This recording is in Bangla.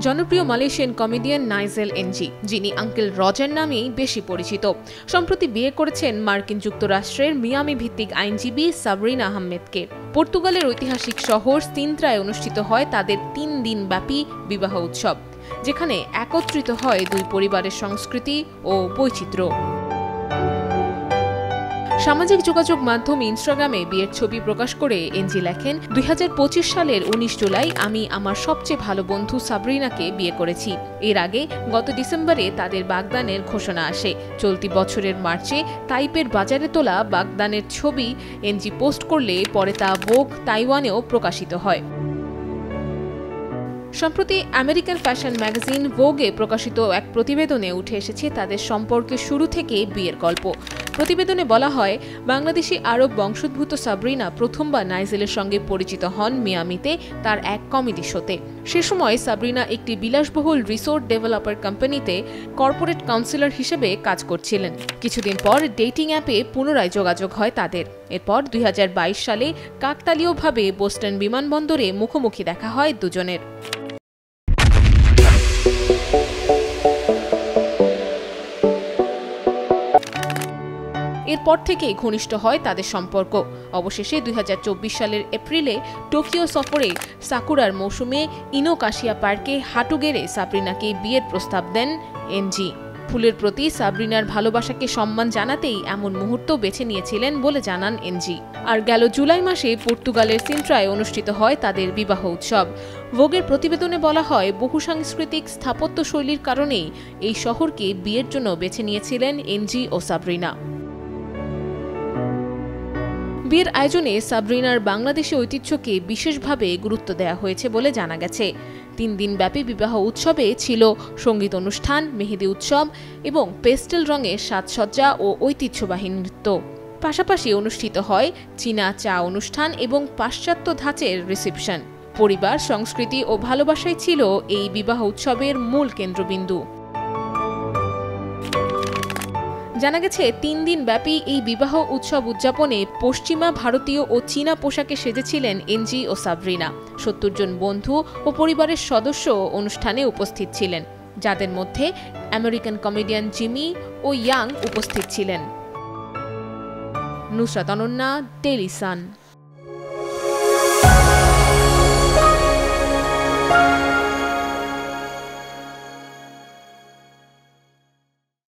জনপ্রিয় মালয়েশিয়ান কমেডিয়ান নাইজেল এনজি, যিনি আঙ্কেল রজার নামেই বেশি পরিচিত, সম্প্রতি বিয়ে করেছেন মার্কিন যুক্তরাষ্ট্রের মিয়ামি ভিত্তিক আইনজীবী সাবরিনা আহমেদকে। পর্তুগালের ঐতিহাসিক শহর সিন্ত্রায় অনুষ্ঠিত হয় তাদের ৩ দিনব্যাপী বিবাহ উৎসব, যেখানে একত্রিত হয় দুই পরিবারের সংস্কৃতি ও বৈচিত্র্য। সামাজিক যোগাযোগ মাধ্যম ইনস্টাগ্রামে বিয়ের ছবি প্রকাশ করে এনজি লেখেন, ২০২৫ সালের ১৯ জুলাই আমি আমার সবচেয়ে ভালো বন্ধু সাবরিনাকে বিয়ে করেছি। এর আগে গত ডিসেম্বরে তাদের বাগদানের ঘোষণা আসে। চলতি বছরের মার্চে তাইপের বাজারে তোলা বাগদানের ছবি এনজি পোস্ট করলে পরে তা ভোগ তাইওয়ানেও প্রকাশিত হয়। সম্প্রতি আমেরিকান ফ্যাশন ম্যাগাজিন ভোগে প্রকাশিত এক প্রতিবেদনে উঠে এসেছে তাদের সম্পর্কে শুরু থেকে বিয়ের গল্প। প্রতিবেদনে বলা হয়, বাংলাদেশি আরব বংশোদ্ভূত সাবরিনা প্রথমবার নাইজেলের সঙ্গে পরিচিত হন মিয়ামিতে তার এক কমেডি শোতে। সে সময় সাবরিনা একটি বিলাসবহুল রিসোর্ট ডেভেলপার কোম্পানিতে কর্পোরেট কাউন্সিলর হিসেবে কাজ করছিলেন। কিছুদিন পর ডেটিং অ্যাপে পুনরায় যোগাযোগ হয় তাদের। এরপর ২০২২ সালে কাকতালীয়ভাবে বোস্টন বিমানবন্দরে মুখোমুখি দেখা হয় দুজনের। এরপর থেকেই ঘনিষ্ঠ হয় তাদের সম্পর্ক। অবশেষে ২০২৪ সালের এপ্রিলে টোকিও সফরে সাকুরার মৌসুমে ইনোকাশিয়া পার্কে হাঁটু গেড়ে সাবরিনাকে বিয়ের প্রস্তাব দেন এনজি। ফুলের প্রতি সাবরিনার ভালোবাসাকে সম্মান জানাতেই এমন মুহূর্ত বেছে নিয়েছিলেন বলে জানান এনজি। আর গেল জুলাই মাসে পর্তুগালের সিন্ত্রায় অনুষ্ঠিত হয় তাদের বিবাহ উৎসব। ভোগের প্রতিবেদনে বলা হয়, বহুসাংস্কৃতিক স্থাপত্য শৈলীর কারণেই এই শহরকে বিয়ের জন্য বেছে নিয়েছিলেন এনজি ও সাবরিনা। বিয়ের আয়োজনে সাবরিনার বাংলাদেশি ঐতিহ্যকে বিশেষভাবে গুরুত্ব দেওয়া হয়েছে বলে জানা গেছে। ৩ দিনব্যাপী বিবাহ উৎসবে ছিল সঙ্গীত অনুষ্ঠান, মেহেদি উৎসব এবং পেস্টেল রঙের সাজসজ্জা ও ঐতিহ্যবাহী নৃত্য। পাশাপাশি অনুষ্ঠিত হয় চীনা চা অনুষ্ঠান এবং পাশ্চাত্য ধাঁচের রিসেপশন। পরিবার, সংস্কৃতি ও ভালোবাসাই ছিল এই বিবাহ উৎসবের মূল কেন্দ্রবিন্দু। জানা গেছে, ৩ দিন ব্যাপী এই বিবাহ উৎসব উদযাপনে পশ্চিমা ভারতীয় ও চীনা পোশাকে সেজেছিলেন এনজি ও সাবরিনা। ৭০ জন বন্ধু ও পরিবারের সদস্য অনুষ্ঠানে উপস্থিত ছিলেন, যাদের মধ্যে আমেরিকান কমেডিয়ান জিমি ও ইয়াং উপস্থিত ছিলেন। Nusrat Ananya, Daily Sun.